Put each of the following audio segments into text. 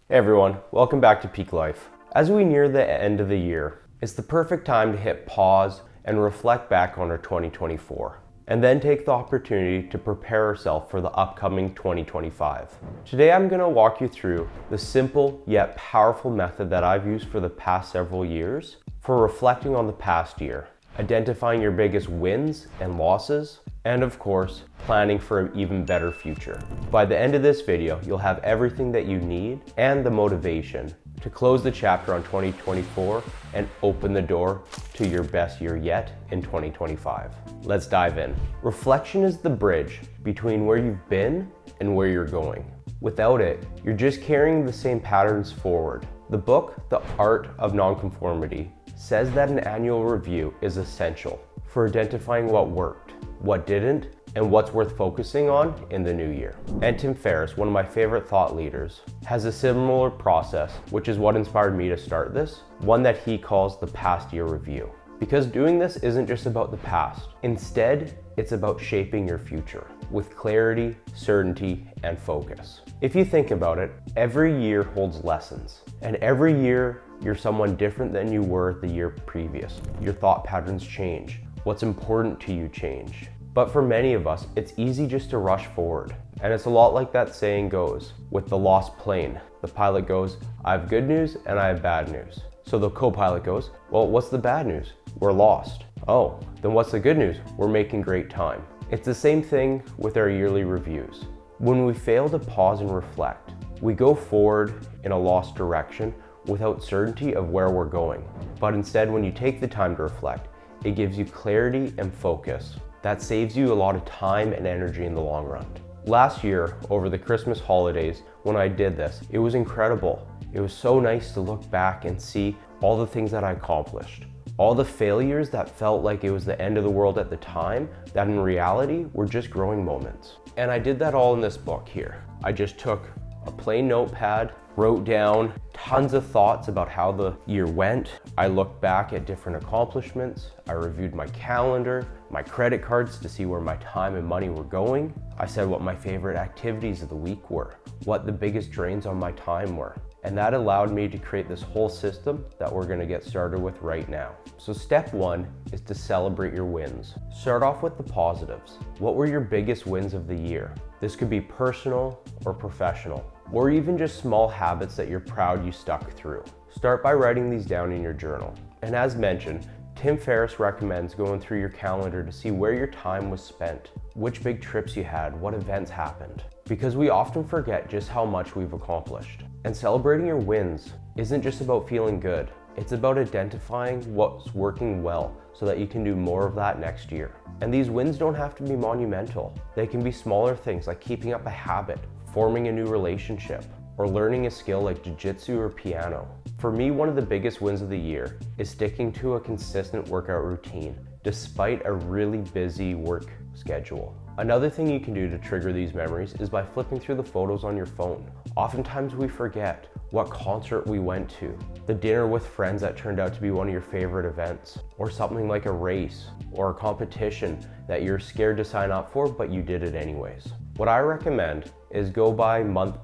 Hey everyone, welcome back to Peak Life. As we near the end of the year, it's the perfect time to hit pause and reflect back on our 2024, and then take the opportunity to prepare ourselves for the upcoming 2025. Today I'm going to walk you through the simple yet powerful method that I've used for the past several years for reflecting on the past year, identifying your biggest wins and losses, and of course, planning for an even better future. By the end of this video, you'll have everything that you need and the motivation to close the chapter on 2024 and open the door to your best year yet in 2025. Let's dive in. Reflection is the bridge between where you've been and where you're going. Without it, you're just carrying the same patterns forward. The book, The Art of Nonconformity, says that an annual review is essential for identifying what worked, what didn't, and what's worth focusing on in the new year. And Tim Ferriss, one of my favorite thought leaders, has a similar process, which is what inspired me to start this, one that he calls the past year review. Because doing this isn't just about the past. Instead, it's about shaping your future with clarity, certainty, and focus. If you think about it, every year holds lessons, and every year you're someone different than you were the year previous. Your thought patterns change. What's important to you change. But for many of us, it's easy just to rush forward. And it's a lot like that saying goes with the lost plane. The pilot goes, I have good news and I have bad news. So the co-pilot goes, well, what's the bad news? We're lost. Oh, then what's the good news? We're making great time. It's the same thing with our yearly reviews. When we fail to pause and reflect, we go forward in a lost direction without certainty of where we're going. But instead, when you take the time to reflect, it gives you clarity and focus. That saves you a lot of time and energy in the long run. Last year, over the Christmas holidays, when I did this, it was incredible. It was so nice to look back and see all the things that I accomplished. All the failures that felt like it was the end of the world at the time, that in reality were just growing moments. And I did that all in this book here. I just took a plain notepad, wrote down tons of thoughts about how the year went. I looked back at different accomplishments. I reviewed my calendar, my credit cards to see where my time and money were going. I said what my favorite activities of the week were, what the biggest drains on my time were. And that allowed me to create this whole system that we're gonna get started with right now. So step one is to celebrate your wins. Start off with the positives. What were your biggest wins of the year? This could be personal or professional, or even just small habits that you're proud you stuck through. Start by writing these down in your journal. And as mentioned, Tim Ferriss recommends going through your calendar to see where your time was spent, which big trips you had, what events happened. Because we often forget just how much we've accomplished. And celebrating your wins isn't just about feeling good. It's about identifying what's working well so that you can do more of that next year. And these wins don't have to be monumental. They can be smaller things like keeping up a habit, forming a new relationship, or learning a skill like jiu-jitsu or piano. For me, one of the biggest wins of the year is sticking to a consistent workout routine despite a really busy work schedule. Another thing you can do to trigger these memories is by flipping through the photos on your phone. Oftentimes we forget what concert we went to, the dinner with friends that turned out to be one of your favorite events, or something like a race or a competition that you're scared to sign up for, but you did it anyways. What I recommend is go by month.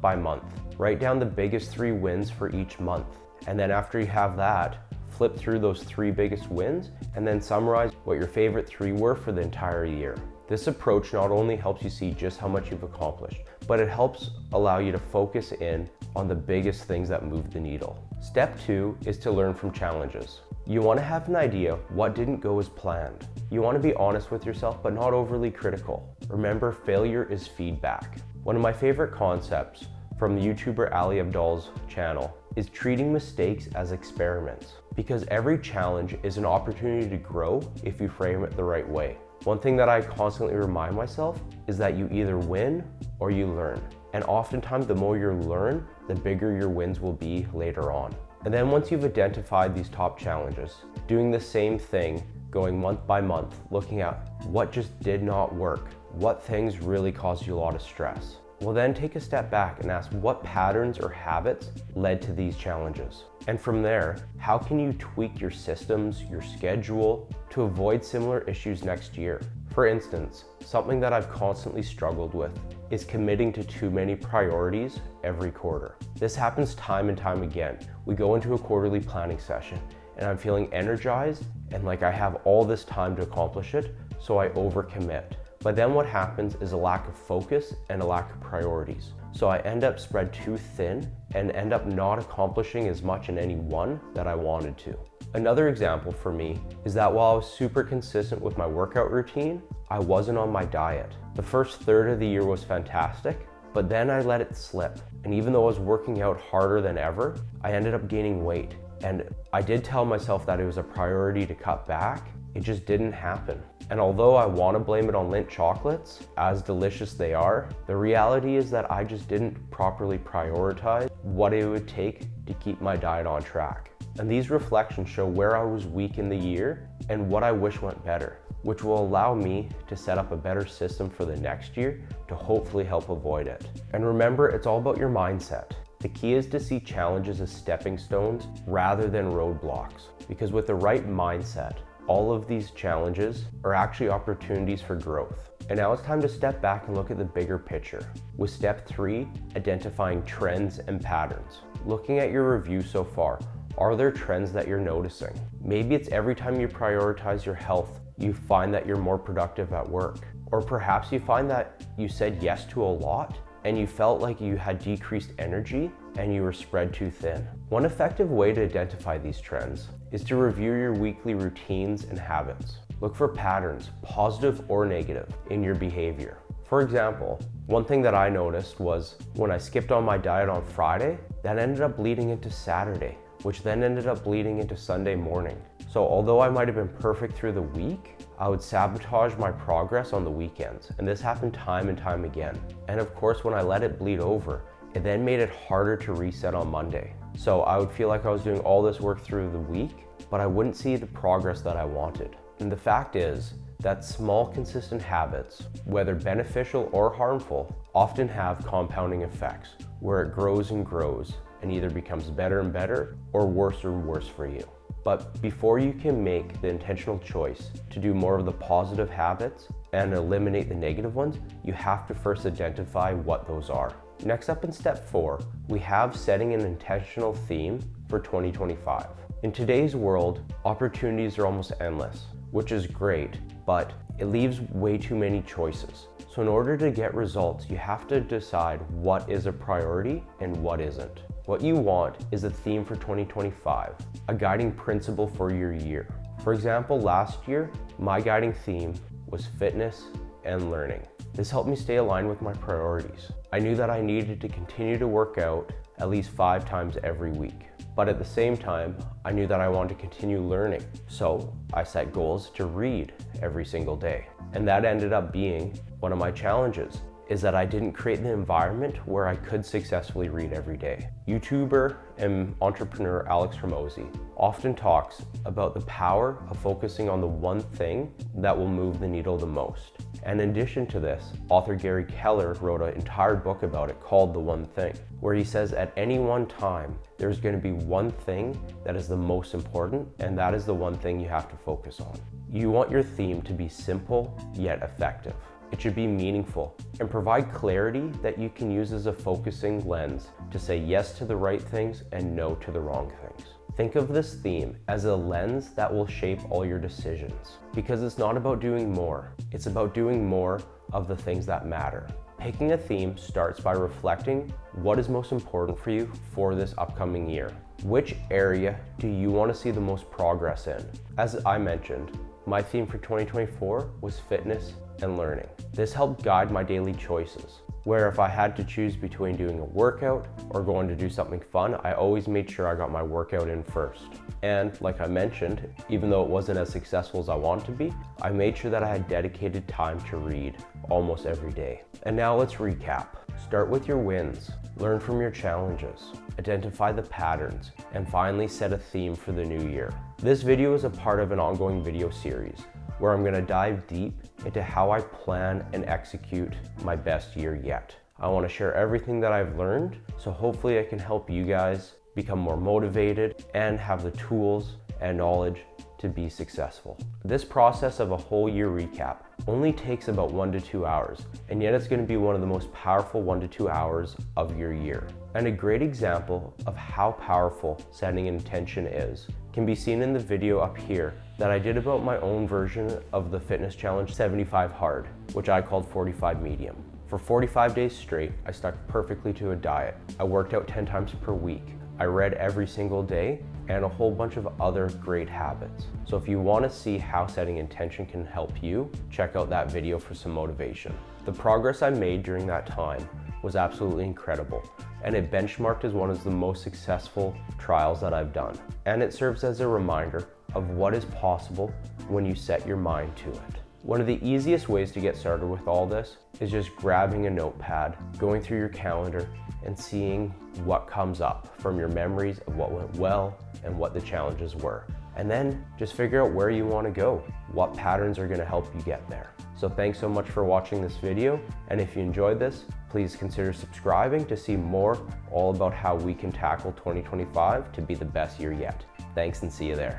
Write down the biggest 3 wins for each month. And then after you have that, flip through those 3 biggest wins and then summarize what your favorite 3 were for the entire year. This approach not only helps you see just how much you've accomplished, but it helps allow you to focus in on the biggest things that move the needle. Step 2 is to learn from challenges. You want to have an idea what didn't go as planned. You want to be honest with yourself, but not overly critical. Remember, failure is feedback. One of my favorite concepts from the YouTuber Ali Abdaal's channel is treating mistakes as experiments, because every challenge is an opportunity to grow if you frame it the right way. One thing that I constantly remind myself is that you either win or you learn. And oftentimes the more you learn, the bigger your wins will be later on. And then once you've identified these top challenges, doing the same thing, going month by month, looking at what just did not work, what things really caused you a lot of stress. Well, then take a step back and ask what patterns or habits led to these challenges. And from there, how can you tweak your systems, your schedule, to avoid similar issues next year? For instance, something that I've constantly struggled with is committing to too many priorities every quarter. This happens time and time again. We go into a quarterly planning session and I'm feeling energized and like I have all this time to accomplish it, so I overcommit. But then what happens is a lack of focus and a lack of priorities. So I end up spread too thin and end up not accomplishing as much in any one that I wanted to. Another example for me is that while I was super consistent with my workout routine, I wasn't on my diet. The first third of the year was fantastic, but then I let it slip. And even though I was working out harder than ever, I ended up gaining weight. And I did tell myself that it was a priority to cut back, it just didn't happen. And although I want to blame it on Lindt chocolates, as delicious they are, the reality is that I just didn't properly prioritize what it would take to keep my diet on track. And these reflections show where I was weak in the year and what I wish went better, which will allow me to set up a better system for the next year to hopefully help avoid it. And remember, it's all about your mindset. The key is to see challenges as stepping stones rather than roadblocks, because with the right mindset, all of these challenges are actually opportunities for growth. And now it's time to step back and look at the bigger picture. With step 3, identifying trends and patterns. Looking at your review so far, are there trends that you're noticing? Maybe it's every time you prioritize your health, you find that you're more productive at work. Or perhaps you find that you said yes to a lot and you felt like you had decreased energy and you were spread too thin. One effective way to identify these trends is to review your weekly routines and habits. Look for patterns, positive or negative, in your behavior. For example, one thing that I noticed was when I skipped on my diet on Friday, that ended up bleeding into Saturday, which then ended up bleeding into Sunday morning. So although I might have been perfect through the week, I would sabotage my progress on the weekends. And this happened time and time again. And of course, when I let it bleed over, it then made it harder to reset on Monday. So I would feel like I was doing all this work through the week, but I wouldn't see the progress that I wanted. And the fact is that small, consistent habits, whether beneficial or harmful, often have compounding effects where it grows and grows and either becomes better and better or worse for you. But before you can make the intentional choice to do more of the positive habits and eliminate the negative ones, you have to first identify what those are. Next up in step 4, we have setting an intentional theme for 2025. In today's world, opportunities are almost endless, which is great, but it leaves way too many choices. So in order to get results, you have to decide what is a priority and what isn't. What you want is a theme for 2025, a guiding principle for your year. For example, last year, my guiding theme was fitness and learning. This helped me stay aligned with my priorities. I knew that I needed to continue to work out at least 5 times every week. But at the same time, I knew that I wanted to continue learning. So I set goals to read every single day. And that ended up being one of my challenges, is that I didn't create the environment where I could successfully read every day. YouTuber and entrepreneur Alex Hormozi often talks about the power of focusing on the one thing that will move the needle the most. And in addition to this, author Gary Keller wrote an entire book about it called The One Thing, where he says at any one time, there's going to be one thing that is the most important, and that is the one thing you have to focus on. You want your theme to be simple yet effective. It should be meaningful and provide clarity that you can use as a focusing lens to say yes to the right things and no to the wrong things. Think of this theme as a lens that will shape all your decisions, because it's not about doing more, it's about doing more of the things that matter. Picking a theme starts by reflecting what is most important for you for this upcoming year. Which area do you want to see the most progress in? As I mentioned, my theme for 2024 was fitness and learning. This helped guide my daily choices, where if I had to choose between doing a workout or going to do something fun, I always made sure I got my workout in first. And like I mentioned, even though it wasn't as successful as I wanted to be, I made sure that I had dedicated time to read almost every day. And now let's recap. Start with your wins, learn from your challenges, identify the patterns, and finally set a theme for the new year. This video is a part of an ongoing video series where I'm going to dive deep into how I plan and execute my best year yet. I want to share everything that I've learned, so hopefully I can help you guys become more motivated and have the tools and knowledge to be successful. This process of a whole year recap only takes about 1 to 2 hours, and yet it's going to be one of the most powerful 1 to 2 hours of your year. And a great example of how powerful setting an intention is can be seen in the video up here that I did about my own version of the fitness challenge 75 hard, which I called 45 medium. For 45 days straight, I stuck perfectly to a diet. I worked out 10 times per week. I read every single day, and a whole bunch of other great habits. So if you want to see how setting intention can help you, check out that video for some motivation. The progress I made during that time was absolutely incredible, and it benchmarked as one of the most successful trials that I've done. And it serves as a reminder of what is possible when you set your mind to it. One of the easiest ways to get started with all this is just grabbing a notepad, going through your calendar, and seeing what comes up from your memories of what went well and what the challenges were. And then just figure out where you want to go, what patterns are going to help you get there. So thanks so much for watching this video, and if you enjoyed this, please consider subscribing to see more all about how we can tackle 2025 to be the best year yet. Thanks, and see you there.